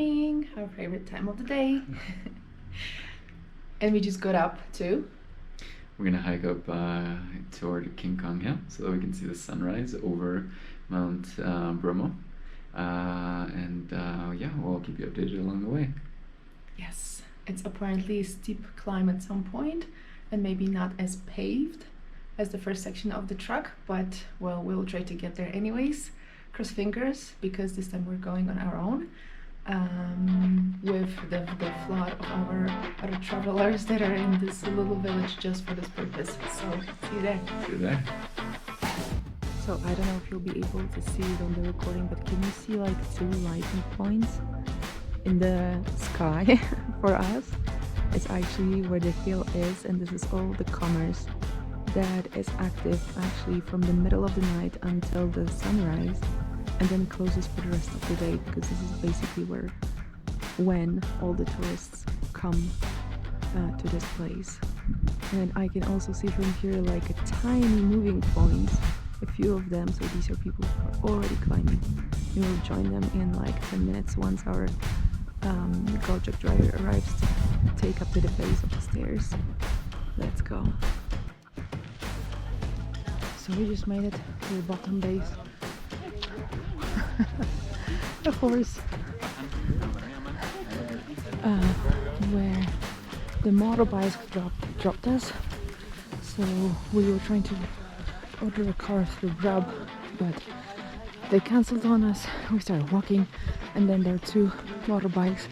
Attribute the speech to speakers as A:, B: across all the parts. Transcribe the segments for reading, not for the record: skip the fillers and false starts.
A: morning, our favorite time of the day. And we just got up too.
B: We're gonna hike up toward King Kong Hill so that we can see the sunrise over Mount Bromo. Yeah, we'll keep you updated along the way.
A: Yes, it's apparently a steep climb at some point and maybe not as paved as the first section of the track, but well, we'll try to get there anyways. Cross fingers, because this time we're going on our own. With the flood of our other travelers that are in this little village just for this purpose. So, see you there.
B: See you there.
A: So, I don't know if you'll be able to see it on the recording, but can you see like two lighting points in the sky for us? It's actually where the hill is, and this is all the commerce that is active actually from the middle of the night until the sunrise, and then closes for the rest of the day, because this is basically when all the tourists come to this place. And I can also see from here like a tiny moving points, a few of them, so these are people who are already climbing. We will join them in like 10 minutes once our Gojek driver arrives to take up to the base of the stairs. Let's go. So we just made it to the bottom base. The horse where the motorbikes dropped us. So we were trying to order a car through Grab, but they cancelled on us. We started walking, and then there are two motorbikes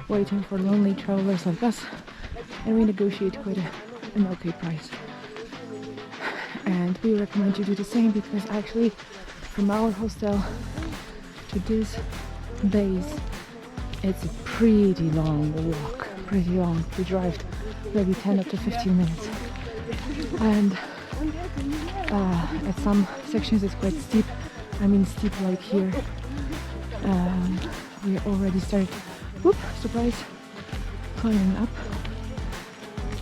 A: waiting for lonely travelers like us, and we negotiate quite an okay price. And we recommend you do the same, because actually from our hostel to this base it's a pretty long walk, pretty long. We drive maybe 10 up to 15 minutes, and at some sections it's quite steep. I mean steep like here. We already started, surprise, climbing up,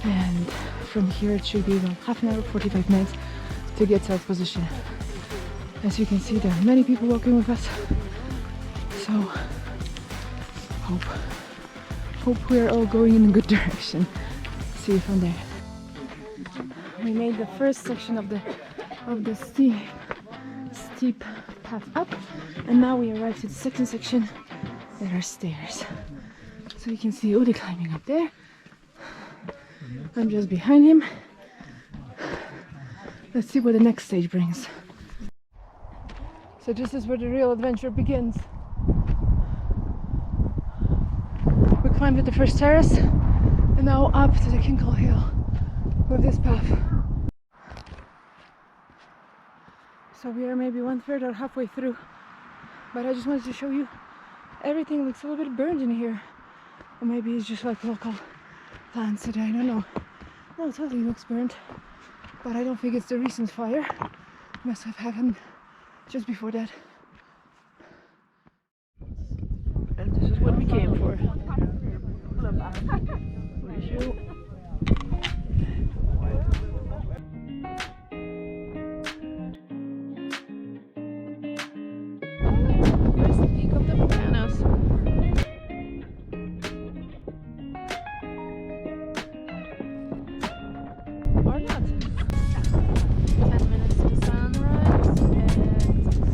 A: and from here it should be about half an hour, 45 minutes to get to our position. As you can see, there are many people walking with us, so hope we're all going in a good direction. See you from there. We made the first section of the steep path up, and now we arrived at the second section. There are stairs, so you can see Udi climbing up there. I'm just behind him. Let's see what the next stage brings. So this is where the real adventure begins. We climbed to the first terrace and now up to the King Kong Hill with this path. So we are maybe 1/3 or halfway through, but I just wanted to show you everything looks a little bit burned in here, or maybe it's just like local plants today, I don't know. No, it totally looks burnt, but I don't think it's the recent fire. Must have happened just before that. And this is what we came for. Here's the peak of the volcanoes. Or not. 10 minutes to the sunrise and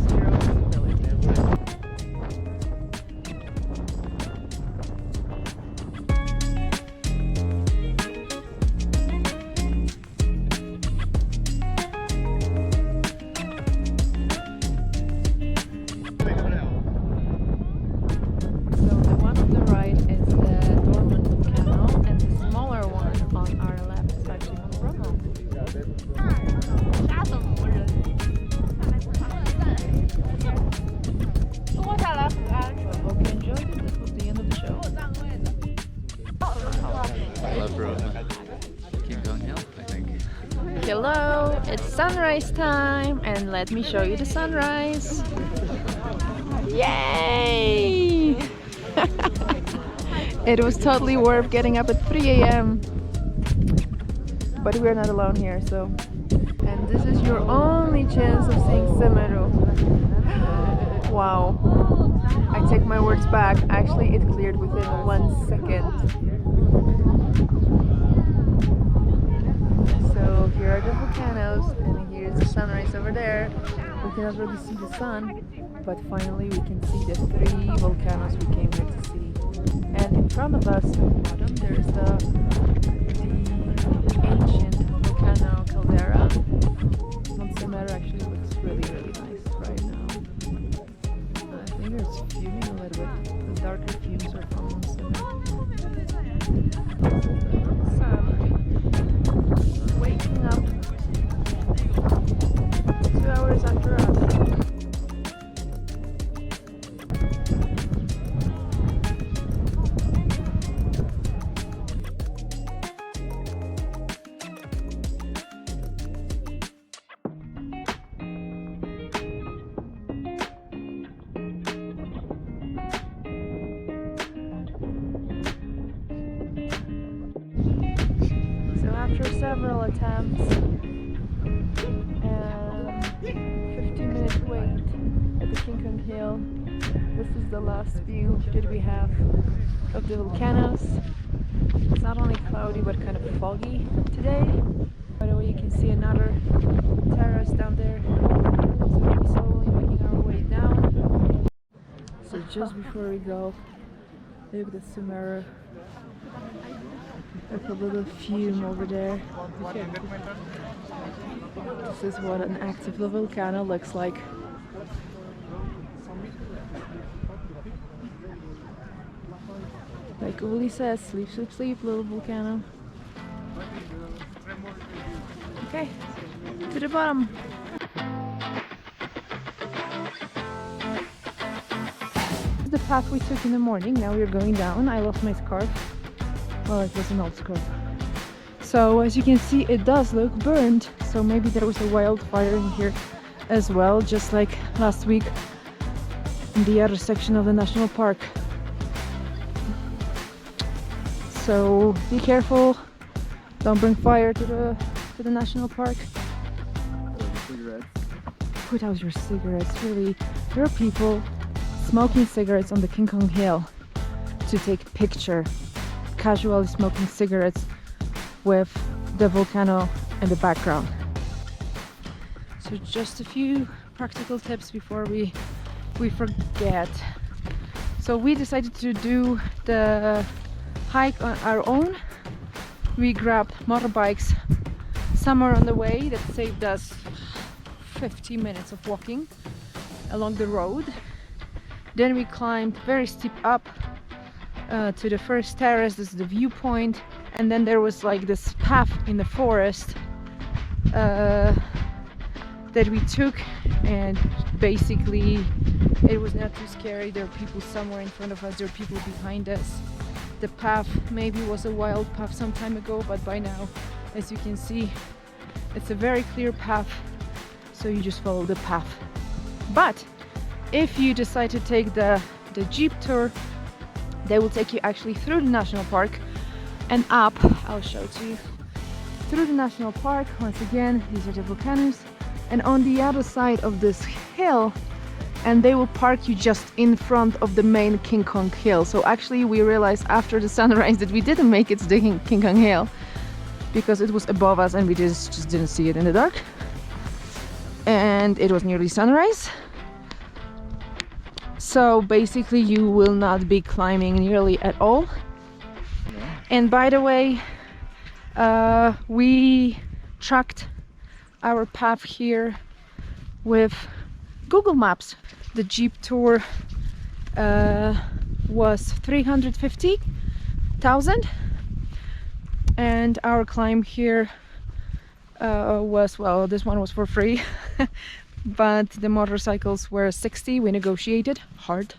A: 0 visibility. So the one on the right is the dormant volcano, and the smaller one on our left is actually Mount Bromo. I hope you enjoyed it. This was the end of the show.
B: Hello, bro. King Kong Hill, I think.
A: Hello, it's sunrise time, and let me show you the sunrise. Yay! It was totally worth getting up at 3 a.m. But we're not alone here, so. And this is your only chance of seeing Semeru. Wow. I take my words back. Actually, it cleared within 1 second. So here are the volcanoes, and here's the sunrise over there. We cannot really see the sun, but finally we can see the 3 volcanoes we came here to see. And in front of us, at the bottom, there is the ancient volcano caldera. Mount actually looks really, really nice right now. I think it's fuming a little bit. The darker fumes are from Mount Sun. Waking up 2 hours after us. After several attempts and 15-minute wait at the King Kong Hill, this is the last view that we have of the volcanoes. It's not only cloudy but kind of foggy today. By the way, you can see another terrace down there. So we're slowly making our way down. So just before we go, look at the Sumeru. Like a little fume over there. This is what an active volcano looks like. Like Uli says, sleep, sleep, sleep, little volcano. Okay, to the bottom. This is the path we took in the morning. Now we're going down. I lost my scarf. Well, it was an old scarf. So as you can see, it does look burned. So maybe there was a wildfire in here as well, just like last week in the other section of the national park. So be careful, don't bring fire to the national park. Put out your cigarettes. Really, there are people smoking cigarettes on the King Kong Hill to take a picture, casually smoking cigarettes with the volcano in the background. So just a few practical tips before we forget. So we decided to do the hike on our own. We grabbed motorbikes somewhere on the way that saved us 50 minutes of walking along the road. Then we climbed very steep up to the first terrace. This is the viewpoint, and then there was like this path in the forest that we took, and basically it was not too scary. There were people somewhere in front of us, there were people behind us. The path maybe was a wild path some time ago, but by now, as you can see, it's a very clear path, so you just follow the path. But if you decide to take the jeep tour, they will take you actually through the national park and up. I'll show it to you. Through the national park, once again, these are the volcanoes, and on the other side of this hill, and they will park you just in front of the main King Kong Hill. So actually we realized after the sunrise that we didn't make it to the King Kong Hill because it was above us and we just didn't see it in the dark, and it was nearly sunrise. So basically you will not be climbing nearly at all. And by the way, we tracked our path here with Google Maps. The jeep tour was 350,000 and our climb here was, well, this one was for free. But the motorcycles were 60. We negotiated hard,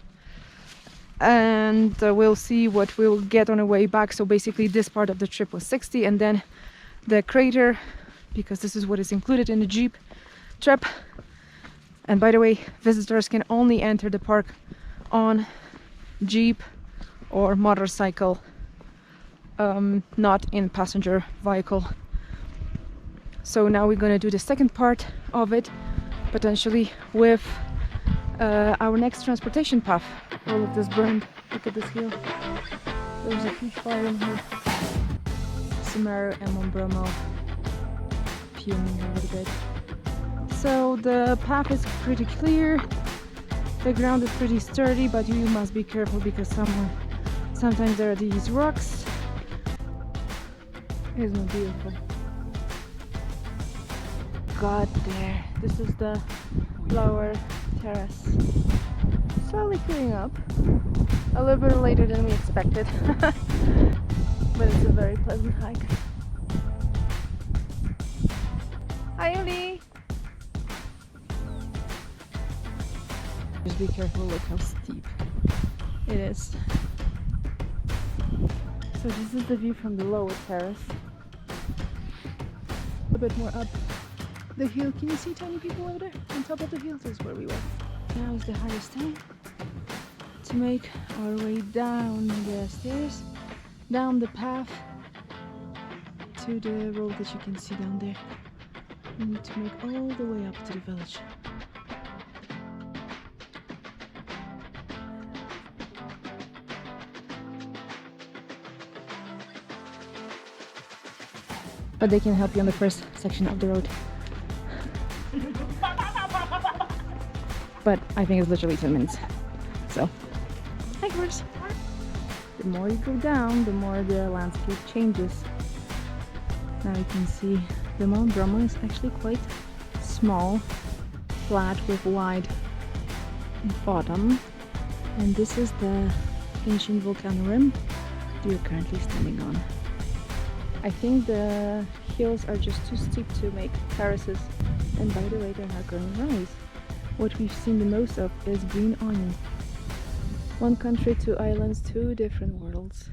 A: and we'll see what we'll get on the way back. So basically this part of the trip was 60, and then the crater, because this is what is included in the jeep trip. And by the way, visitors can only enter the park on jeep or motorcycle, not in passenger vehicle. So now we're going to do the second part of it, potentially with our next transportation path. All of this burned. Look at this hill. There was a huge fire in here. Sumeru and Mount Bromo fuming a little bit. So the path is pretty clear. The ground is pretty sturdy, but you must be careful because sometimes there are these rocks. Isn't it beautiful? God, there. This is the lower terrace. Slowly clearing up. A little bit later than we expected. But it's a very pleasant hike. Hi, Uli! Just be careful, look how steep it is. So this is the view from the lower terrace. A bit more up the hill. Can you see tiny people over there? On top of the hill, this is where we were. Now is the highest time to make our way down the stairs, down the path to the road that you can see down there. We need to make all the way up to the village. But they can help you on the first section of the road. But I think it's literally 10 minutes. So, hikers. The more you go down, the more the landscape changes. Now you can see the Mount Bromo is actually quite small, flat with wide bottom. And this is the ancient volcano rim you're currently standing on. I think the hills are just too steep to make terraces. And by the way, they're not growing rice. What we've seen the most of is green onion. One country, two islands, two different worlds.